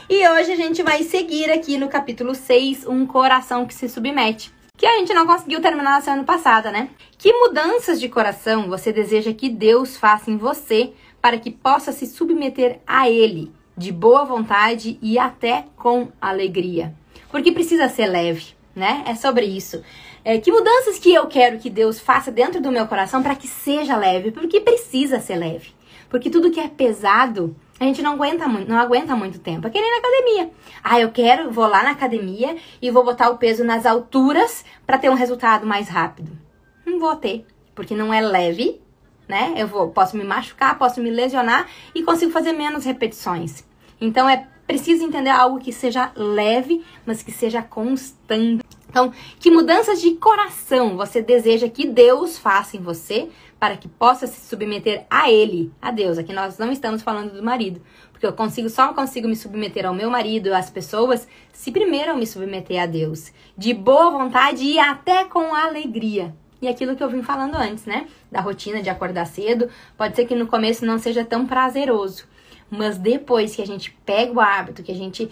E hoje a gente vai seguir aqui no capítulo 6, um coração que se submete. Que a gente não conseguiu terminar na semana passada, né? Que mudanças de coração você deseja que Deus faça em você para que possa se submeter a Ele de boa vontade e até com alegria? Porque precisa ser leve, né? É sobre isso. Que mudanças que eu quero que Deus faça dentro do meu coração para que seja leve? Porque precisa ser leve. Porque tudo que é pesado, a gente não aguenta muito tempo. É que nem na academia. Vou lá na academia e vou botar o peso nas alturas para ter um resultado mais rápido. Não vou ter, porque não é leve, né? Posso me machucar, posso me lesionar e consigo fazer menos repetições. Então é preciso entender algo que seja leve, mas que seja constante. Então, que mudanças de coração você deseja que Deus faça em você para que possa se submeter a Ele, a Deus? Aqui nós não estamos falando do marido, porque só consigo me submeter ao meu marido, às pessoas, se primeiro eu me submeter a Deus, de boa vontade e até com alegria. E aquilo que eu vim falando antes, né? Da rotina de acordar cedo, pode ser que no começo não seja tão prazeroso, mas depois que a gente pega o hábito, que a gente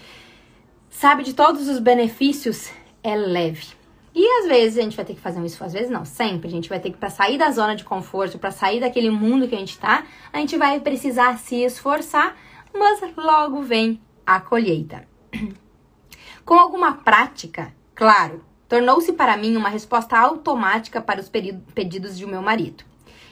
sabe de todos os benefícios, é leve. E às vezes a gente vai ter que fazer um esforço, às vezes não, sempre. A gente vai ter que, para sair da zona de conforto, para sair daquele mundo que a gente tá, a gente vai precisar se esforçar, mas logo vem a colheita. Com alguma prática, claro, tornou-se para mim uma resposta automática para os pedidos de meu marido.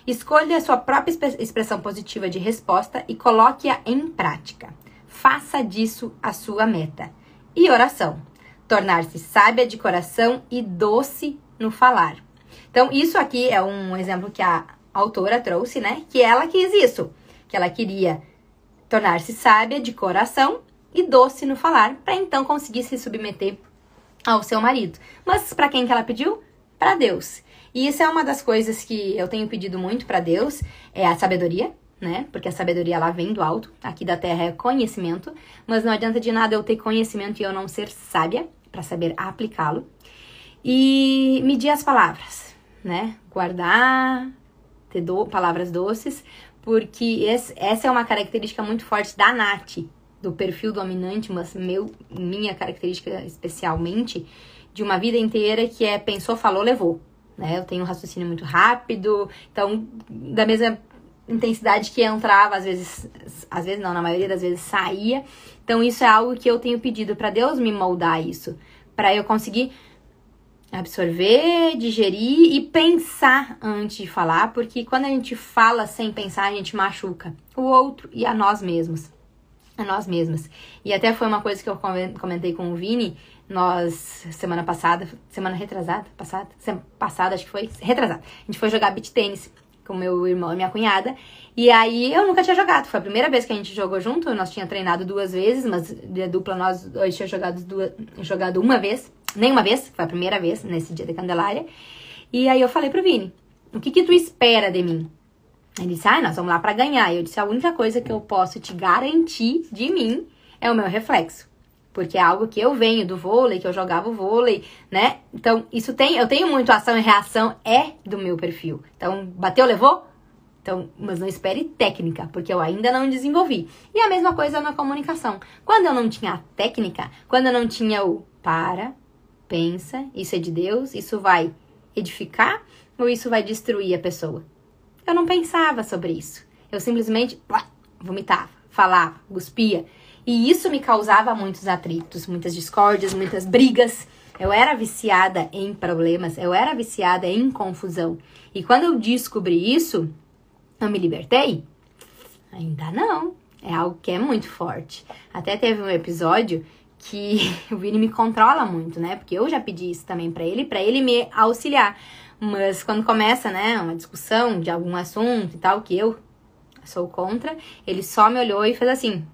Escolha a sua própria expressão positiva de resposta e coloque-a em prática. Faça disso a sua meta. E oração. Tornar-se sábia de coração e doce no falar. Então, isso aqui é um exemplo que a autora trouxe, né? Que ela quis isso. Que ela queria tornar-se sábia de coração e doce no falar, para então conseguir se submeter ao seu marido. Mas para quem que ela pediu? Para Deus. E isso é uma das coisas que eu tenho pedido muito para Deus, é a sabedoria, né? Porque a sabedoria lá vem do alto, aqui da terra é conhecimento, mas não adianta de nada eu ter conhecimento e eu não ser sábia para saber aplicá-lo. E medir as palavras, né? Guardar, ter palavras doces, porque essa é uma característica muito forte da Nath, do perfil dominante, mas minha característica especialmente, de uma vida inteira que é pensou, falou, levou. Né? Eu tenho um raciocínio muito rápido, então, da mesma intensidade que entrava, às vezes não, na maioria das vezes saía. Então, isso é algo que eu tenho pedido para Deus me moldar isso, para eu conseguir absorver, digerir e pensar antes de falar, porque quando a gente fala sem pensar, a gente machuca o outro e a nós mesmos. A nós mesmas. E até foi uma coisa que eu comentei com o Vini, semana passada, acho que foi, retrasada. A gente foi jogar beach tênis com meu irmão e minha cunhada, e aí eu nunca tinha jogado, foi a primeira vez que a gente jogou junto, nós tínhamos treinado 2 vezes, mas de dupla nós dois tínhamos jogado uma vez, nenhuma vez, foi a primeira vez nesse dia da Candelária, e aí eu falei pro Vini, o que tu espera de mim? Ele disse, nós vamos lá pra ganhar. Eu disse, a única coisa que eu posso te garantir de mim é o meu reflexo. Porque é algo que eu venho do vôlei, que eu jogava o vôlei, né? Então, eu tenho muito ação e reação, é do meu perfil. Então, bateu, levou? Então, mas não espere técnica, porque eu ainda não desenvolvi. E a mesma coisa na comunicação. Quando eu não tinha a técnica, quando eu não tinha pensa, isso é de Deus, isso vai edificar ou isso vai destruir a pessoa? Eu não pensava sobre isso. Eu simplesmente vomitava, falava, cuspia. E isso me causava muitos atritos, muitas discórdias, muitas brigas. Eu era viciada em problemas, eu era viciada em confusão. E quando eu descobri isso, eu me libertei? Ainda não. É algo que é muito forte. Até teve um episódio que o Vini me controla muito, né? Porque eu já pedi isso também pra ele me auxiliar. Mas quando começa, né, uma discussão de algum assunto e tal, que eu sou contra, ele só me olhou e fez assim,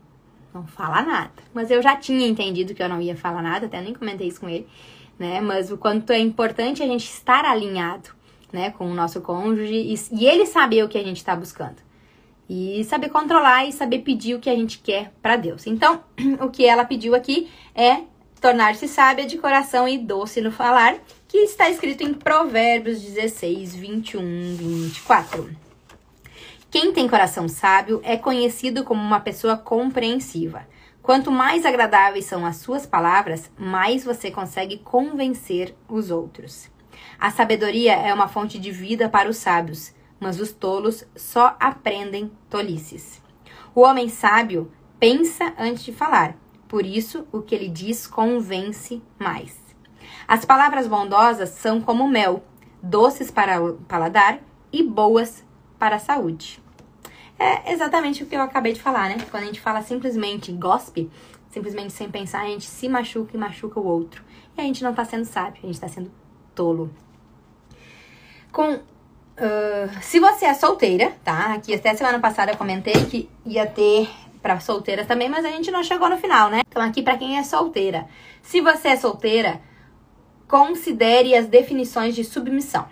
não fala nada. Mas eu já tinha entendido que eu não ia falar nada, até nem comentei isso com ele, né, mas o quanto é importante a gente estar alinhado, né, com o nosso cônjuge e ele saber o que a gente tá buscando. E saber controlar e saber pedir o que a gente quer pra Deus. Então, o que ela pediu aqui é tornar-se sábia de coração e doce no falar, que está escrito em Provérbios 16, 21, 24. Quem tem coração sábio é conhecido como uma pessoa compreensiva. Quanto mais agradáveis são as suas palavras, mais você consegue convencer os outros. A sabedoria é uma fonte de vida para os sábios, mas os tolos só aprendem tolices. O homem sábio pensa antes de falar, por isso o que ele diz convence mais. As palavras bondosas são como mel, doces para o paladar e boas para a saúde. É exatamente o que eu acabei de falar, né? Quando a gente fala simplesmente gospe, simplesmente sem pensar, a gente se machuca e machuca o outro. E a gente não tá sendo sábio, a gente tá sendo tolo. Se você é solteira, tá? Aqui até semana passada eu comentei que ia ter para solteiras também, mas a gente não chegou no final, né? Então aqui para quem é solteira. Se você é solteira, considere as definições de submissão.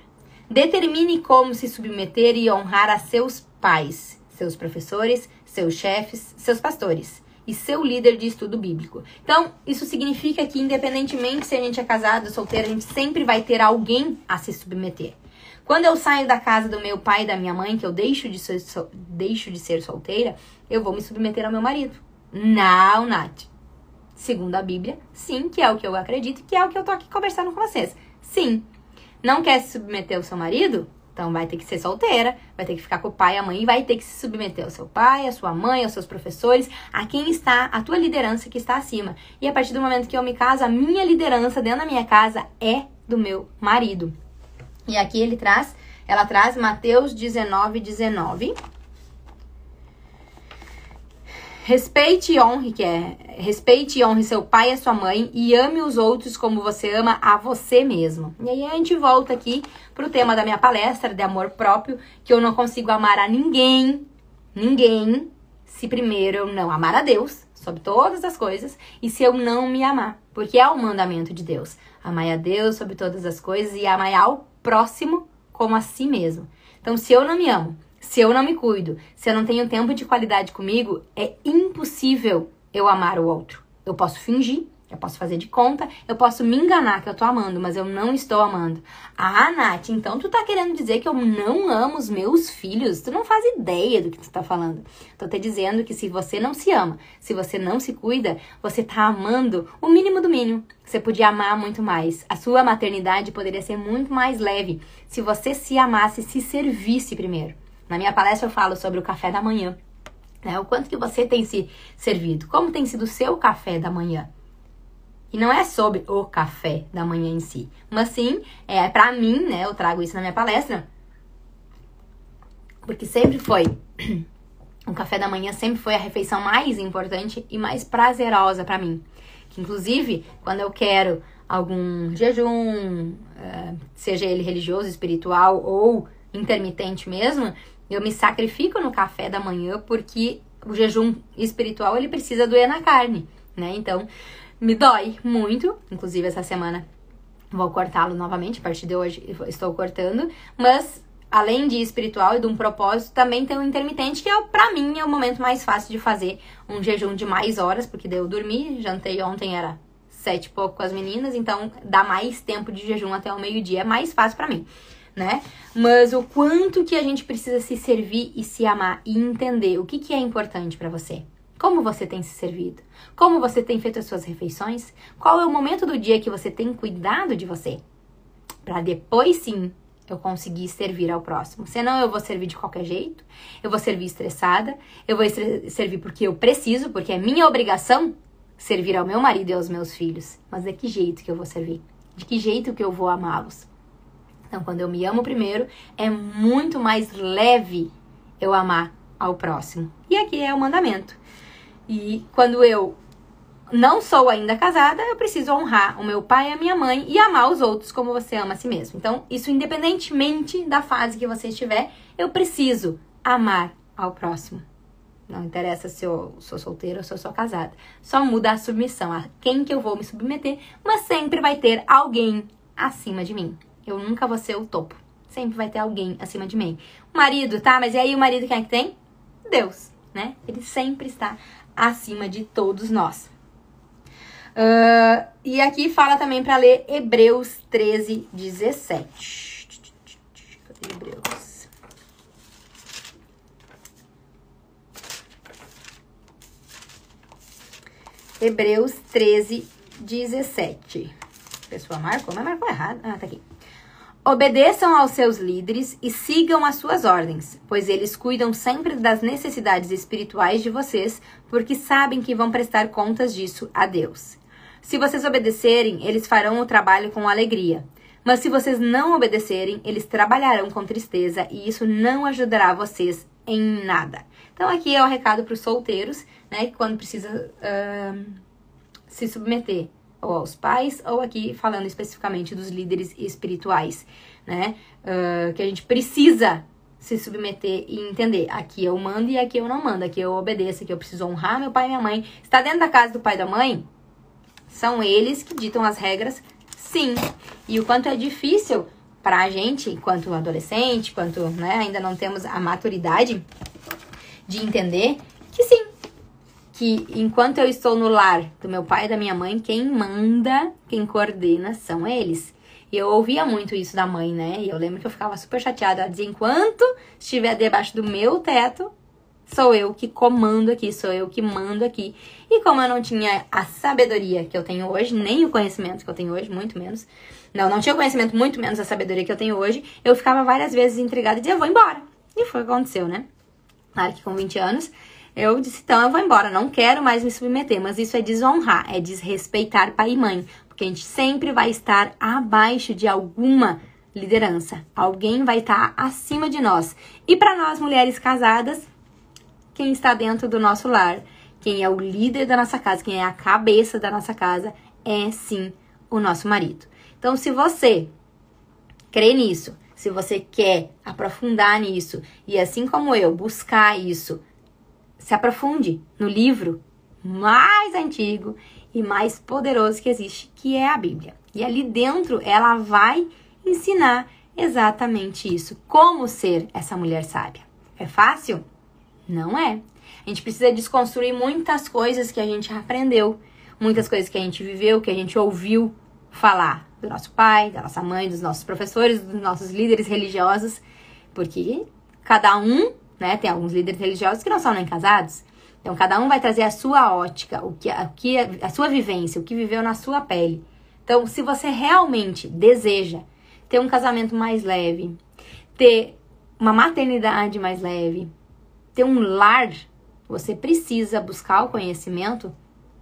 Determine como se submeter e honrar a seus pais, seus professores, seus chefes, seus pastores e seu líder de estudo bíblico. Então, isso significa que independentemente se a gente é casado ou solteiro, a gente sempre vai ter alguém a se submeter. Quando eu saio da casa do meu pai e da minha mãe, que eu deixo de ser solteira, eu vou me submeter ao meu marido. Não, Nath. Segundo a Bíblia, sim, que é o que eu acredito, que é o que eu tô aqui conversando com vocês. Sim. Não quer se submeter ao seu marido? Então vai ter que ser solteira, vai ter que ficar com o pai e a mãe, e vai ter que se submeter ao seu pai, à sua mãe, aos seus professores, a quem está, a tua liderança que está acima. E a partir do momento que eu me caso, a minha liderança dentro da minha casa é do meu marido. E aqui ela traz Mateus 19:19. Respeite e honre seu pai e a sua mãe e ame os outros como você ama a você mesmo. E aí a gente volta aqui pro tema da minha palestra de amor próprio, que eu não consigo amar a ninguém, se primeiro eu não amar a Deus sobre todas as coisas e se eu não me amar, porque é o mandamento de Deus. Amai a Deus sobre todas as coisas e amai ao próximo como a si mesmo. Então, se eu não me amo, se eu não me cuido, se eu não tenho tempo de qualidade comigo, é impossível eu amar o outro. Eu posso fingir, eu posso fazer de conta, eu posso me enganar que eu tô amando, mas eu não estou amando. Ah, Nath, então tu tá querendo dizer que eu não amo os meus filhos? Tu não faz ideia do que tu tá falando. Tô te dizendo que se você não se ama, se você não se cuida, você tá amando o mínimo do mínimo. Você podia amar muito mais. A sua maternidade poderia ser muito mais leve se você se amasse, se servisse primeiro. Na minha palestra eu falo sobre o café da manhã, né? O quanto que você tem se servido, como tem sido o seu café da manhã. E não é sobre o café da manhã em si, mas sim, pra mim, né, eu trago isso na minha palestra, porque sempre foi, o café da manhã sempre foi a refeição mais importante e mais prazerosa pra mim. Que inclusive, quando eu quero algum jejum, seja ele religioso, espiritual ou intermitente mesmo, eu me sacrifico no café da manhã porque o jejum espiritual, ele precisa doer na carne, né? Então, me dói muito. Inclusive, essa semana vou cortá-lo novamente. A partir de hoje, estou cortando. Mas, além de espiritual e de um propósito, também tem o intermitente, que pra mim é o momento mais fácil de fazer um jejum de mais horas, porque daí eu dormi, jantei ontem, era 7 e pouco com as meninas, então dá mais tempo de jejum até o meio-dia, é mais fácil pra mim, né? Mas o quanto que a gente precisa se servir e se amar e entender o que é importante pra você. Como você tem se servido? Como você tem feito as suas refeições? Qual é o momento do dia que você tem cuidado de você? Pra depois, sim, eu conseguir servir ao próximo. Senão eu vou servir de qualquer jeito, eu vou servir estressada, eu vou servir porque eu preciso, porque é minha obrigação servir ao meu marido e aos meus filhos. Mas de que jeito que eu vou servir? De que jeito que eu vou amá-los? Então, quando eu me amo primeiro, é muito mais leve eu amar ao próximo. E aqui é o mandamento. E quando eu não sou ainda casada, eu preciso honrar o meu pai e a minha mãe e amar os outros como você ama a si mesmo. Então, isso independentemente da fase que você estiver, eu preciso amar ao próximo. Não interessa se eu sou solteira ou se eu sou casada. Só muda a submissão, a quem que eu vou me submeter, mas sempre vai ter alguém acima de mim. Eu nunca vou ser o topo. Sempre vai ter alguém acima de mim. O marido, tá? Mas e aí o marido quem é que tem? Deus, né? Ele sempre está acima de todos nós. E aqui fala também para ler Hebreus 13:17. Cadê Hebreus? Hebreus 13, 17. A pessoa marcou, mas marcou errado. Ah, tá aqui. Obedeçam aos seus líderes e sigam as suas ordens, pois eles cuidam sempre das necessidades espirituais de vocês, porque sabem que vão prestar contas disso a Deus. Se vocês obedecerem, eles farão o trabalho com alegria. Mas se vocês não obedecerem, eles trabalharão com tristeza e isso não ajudará vocês em nada. Então aqui é o recado para os solteiros, né, que quando precisa se submeter ou aos pais, ou aqui falando especificamente dos líderes espirituais, né? Que a gente precisa se submeter e entender. Aqui eu mando e aqui eu não mando. Aqui eu obedeço, aqui eu preciso honrar meu pai e minha mãe. Está dentro da casa do pai e da mãe? São eles que ditam as regras, sim. E o quanto é difícil para a gente, enquanto adolescente, enquanto, né, ainda não temos a maturidade de entender que sim. Que enquanto eu estou no lar do meu pai e da minha mãe, quem manda, quem coordena são eles. E eu ouvia muito isso da mãe, né? E eu lembro que eu ficava super chateada. Ela dizia, enquanto estiver debaixo do meu teto, sou eu que comando aqui, sou eu que mando aqui. E como eu não tinha a sabedoria que eu tenho hoje, nem o conhecimento que eu tenho hoje, muito menos. Não tinha o conhecimento, muito menos a sabedoria que eu tenho hoje. Eu ficava várias vezes intrigada e dizia, eu vou embora. E foi o que aconteceu, né? Claro que com 20 anos... eu disse, então eu vou embora, não quero mais me submeter. Mas isso é desonrar, é desrespeitar pai e mãe. Porque a gente sempre vai estar abaixo de alguma liderança. Alguém vai estar acima de nós. E para nós, mulheres casadas, quem está dentro do nosso lar, quem é o líder da nossa casa, quem é a cabeça da nossa casa, é sim o nosso marido. Então, se você crê nisso, se você quer aprofundar nisso, e assim como eu, buscar isso, se aprofunde no livro mais antigo e mais poderoso que existe, que é a Bíblia. E ali dentro ela vai ensinar exatamente isso. Como ser essa mulher sábia. É fácil? Não é. A gente precisa desconstruir muitas coisas que a gente aprendeu, muitas coisas que a gente viveu, que a gente ouviu falar do nosso pai, da nossa mãe, dos nossos professores, dos nossos líderes religiosos, porque cada um, né, tem alguns líderes religiosos que não são nem casados. Então, cada um vai trazer a sua ótica, a sua vivência, o que viveu na sua pele. Então, se você realmente deseja ter um casamento mais leve, ter uma maternidade mais leve, ter um lar, você precisa buscar o conhecimento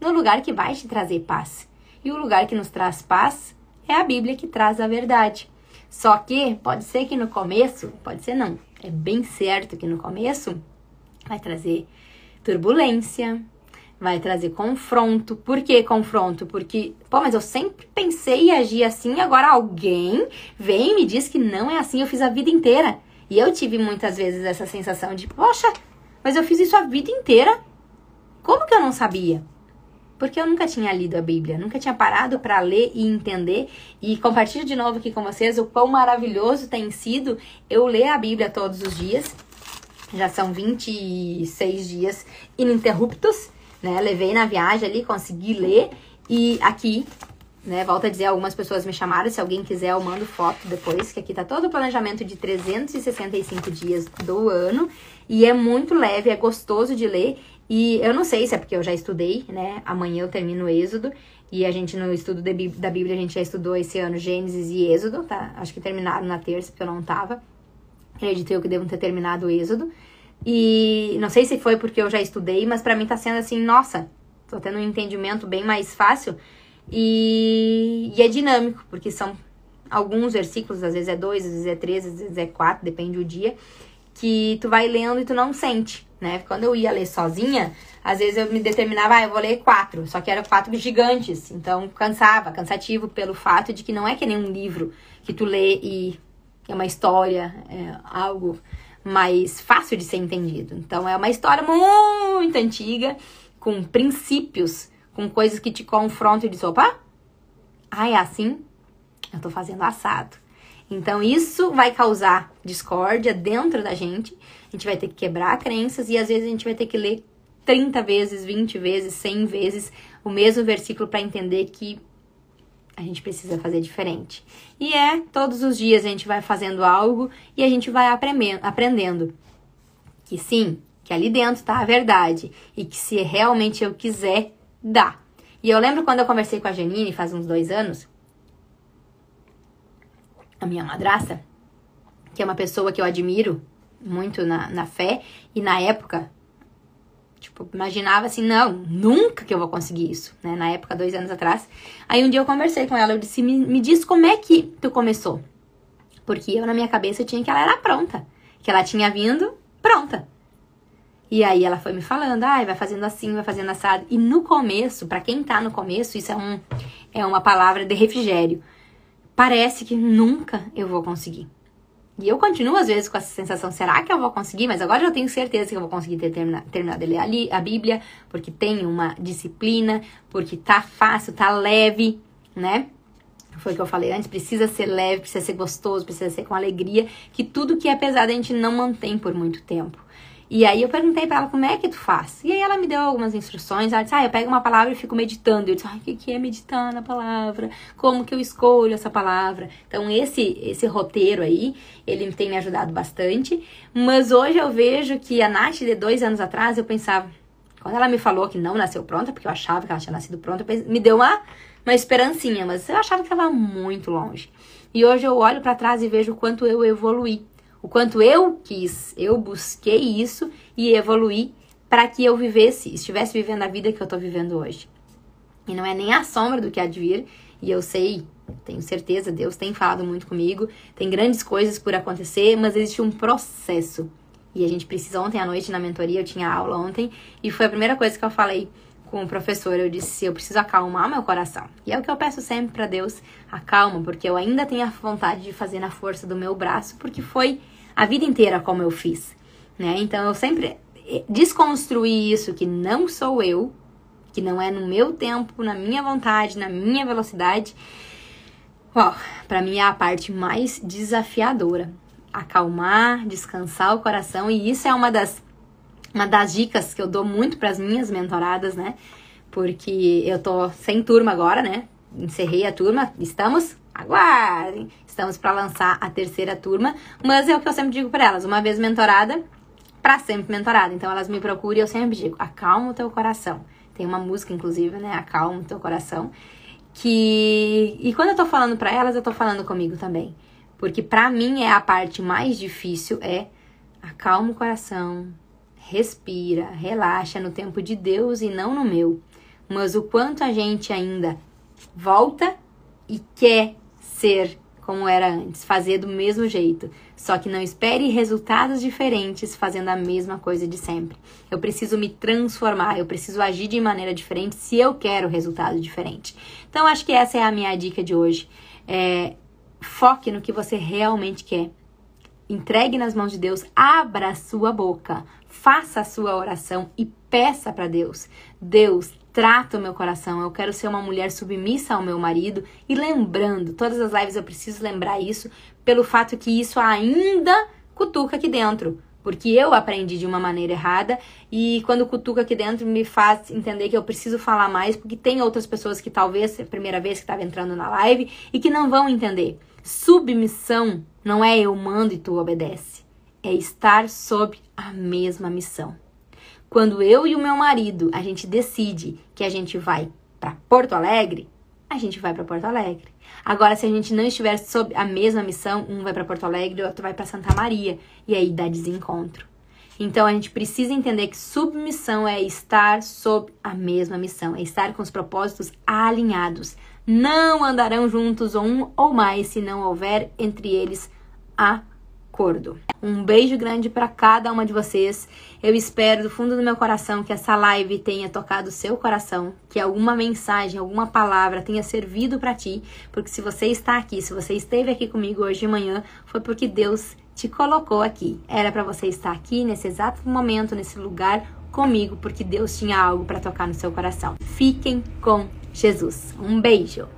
no lugar que vai te trazer paz. E o lugar que nos traz paz é a Bíblia, que traz a verdade. Só que pode ser que no começo, pode ser não, é bem certo que no começo vai trazer turbulência, vai trazer confronto. Por que confronto? Porque, mas eu sempre pensei e agi assim, agora alguém vem e me diz que não é assim, eu fiz a vida inteira. E eu tive muitas vezes essa sensação de, poxa, mas eu fiz isso a vida inteira. Como que eu não sabia? Porque eu nunca tinha lido a Bíblia, nunca tinha parado para ler e entender. E compartilho de novo aqui com vocês o quão maravilhoso tem sido eu ler a Bíblia todos os dias. Já são 26 dias ininterruptos, né? Levei na viagem ali, consegui ler. E aqui, né, volto a dizer, algumas pessoas me chamaram. Se alguém quiser, eu mando foto depois, que aqui tá todo o planejamento de 365 dias do ano. E é muito leve, é gostoso de ler. E eu não sei se é porque eu já estudei, né? Amanhã eu termino o Êxodo. E a gente, no estudo da Bíblia, a gente já estudou esse ano Gênesis e Êxodo, tá? Acho que terminaram na terça, porque eu não tava. Acredito eu que devo ter terminado o Êxodo. E não sei se foi porque eu já estudei, mas pra mim tá sendo assim, nossa, tô tendo um entendimento bem mais fácil. E é dinâmico, porque são alguns versículos, às vezes é 2, às vezes é 3, às vezes é 4, depende do dia, que tu vai lendo e tu não sente, né? Quando eu ia ler sozinha, às vezes eu me determinava, eu vou ler 4, só que eram 4 gigantes, então cansativo pelo fato de que não é que nem um livro que tu lê e é uma história, é algo mais fácil de ser entendido. Então é uma história muito antiga, com princípios, com coisas que te confrontam e diz, opa, é assim? Eu tô fazendo assado. Então, isso vai causar discórdia dentro da gente. A gente vai ter que quebrar crenças e, às vezes, a gente vai ter que ler 30 vezes, 20 vezes, 100 vezes o mesmo versículo para entender que a gente precisa fazer diferente. E todos os dias a gente vai fazendo algo e a gente vai aprendendo que sim, que ali dentro tá a verdade e que se realmente eu quiser, dá. E eu lembro quando eu conversei com a Janine, faz uns 2 anos, a minha madrasta, que é uma pessoa que eu admiro muito na fé, e na época, tipo, imaginava assim, não, nunca que eu vou conseguir isso, né? Na época, 2 anos atrás. Aí um dia eu conversei com ela, eu disse, me diz como é que tu começou? Porque eu, na minha cabeça, eu tinha que ela era pronta, que ela tinha vindo pronta. E aí ela foi me falando, vai fazendo assim, vai fazendo assado. E no começo, pra quem tá no começo, isso é uma palavra de refrigério. Parece que nunca eu vou conseguir. E eu continuo, às vezes, com essa sensação, será que eu vou conseguir? Mas agora eu tenho certeza que eu vou conseguir terminar de ler a Bíblia, porque tem uma disciplina, porque tá fácil, tá leve, né? Foi o que eu falei antes, precisa ser leve, precisa ser gostoso, precisa ser com alegria, que tudo que é pesado a gente não mantém por muito tempo. E aí eu perguntei pra ela, como é que tu faz? E aí ela me deu algumas instruções, ela disse, eu pego uma palavra e fico meditando. Eu disse, o que é meditar na palavra? Como que eu escolho essa palavra? Então esse roteiro aí, ele tem me ajudado bastante. Mas hoje eu vejo que a Nath, de 2 anos atrás, eu pensava, quando ela me falou que não nasceu pronta, porque eu achava que ela tinha nascido pronta, me deu uma esperancinha, mas eu achava que estava muito longe. E hoje eu olho pra trás e vejo o quanto eu evoluí. O quanto eu quis, eu busquei isso e evoluí para que eu estivesse vivendo a vida que eu tô vivendo hoje. E não é nem a sombra do que há de vir, e eu sei, tenho certeza, Deus tem falado muito comigo, tem grandes coisas por acontecer, mas existe um processo. E a gente precisa, ontem à noite na mentoria, eu tinha aula ontem, e foi a primeira coisa que eu falei com o professor, eu disse, eu preciso acalmar meu coração. E é o que eu peço sempre para Deus, acalma, porque eu ainda tenho a vontade de fazer na força do meu braço, porque foi a vida inteira como eu fiz, né? Então eu sempre desconstruí isso, que não sou eu, que não é no meu tempo, na minha vontade, na minha velocidade. Pra mim é a parte mais desafiadora. Acalmar, descansar o coração, e isso é uma das dicas que eu dou muito para as minhas mentoradas, né? Porque eu tô sem turma agora, né? Encerrei a turma, aguardem, estamos para lançar a 3ª turma, mas é o que eu sempre digo para elas, uma vez mentorada, para sempre mentorada. Então elas me procuram e eu sempre digo, acalma o teu coração. Tem uma música, inclusive, né, acalma o teu coração, e quando eu tô falando para elas, eu tô falando comigo também, porque para mim é a parte mais difícil, acalma o coração, respira, relaxa no tempo de Deus e não no meu. Mas o quanto a gente ainda volta e quer ser como era antes, fazer do mesmo jeito, só que não espere resultados diferentes fazendo a mesma coisa de sempre. Eu preciso me transformar, eu preciso agir de maneira diferente se eu quero resultado diferente. Então acho que essa é a minha dica de hoje. Foque no que você realmente quer. Entregue nas mãos de Deus, abra a sua boca, faça a sua oração e peça para Deus. Deus, trata o meu coração, eu quero ser uma mulher submissa ao meu marido. E lembrando, todas as lives eu preciso lembrar isso, pelo fato que isso ainda cutuca aqui dentro. Porque eu aprendi de uma maneira errada e quando cutuca aqui dentro me faz entender que eu preciso falar mais, porque tem outras pessoas que talvez é a primeira vez que estava entrando na live e que não vão entender. Submissão não é eu mando e tu obedece, é estar sob a mesma missão. Quando eu e o meu marido, a gente decide que a gente vai para Porto Alegre, a gente vai para Porto Alegre. Agora, se a gente não estiver sob a mesma missão, um vai para Porto Alegre, o outro vai para Santa Maria, e aí dá desencontro. Então, a gente precisa entender que submissão é estar sob a mesma missão, é estar com os propósitos alinhados. Não andarão juntos um ou mais se não houver entre eles acordo. Um beijo grande para cada uma de vocês. Eu espero do fundo do meu coração que essa live tenha tocado o seu coração, que alguma mensagem, alguma palavra tenha servido para ti, porque se você está aqui, se você esteve aqui comigo hoje de manhã, foi porque Deus te colocou aqui. Era para você estar aqui nesse exato momento, nesse lugar comigo, porque Deus tinha algo para tocar no seu coração. Fiquem com Jesus. Um beijo!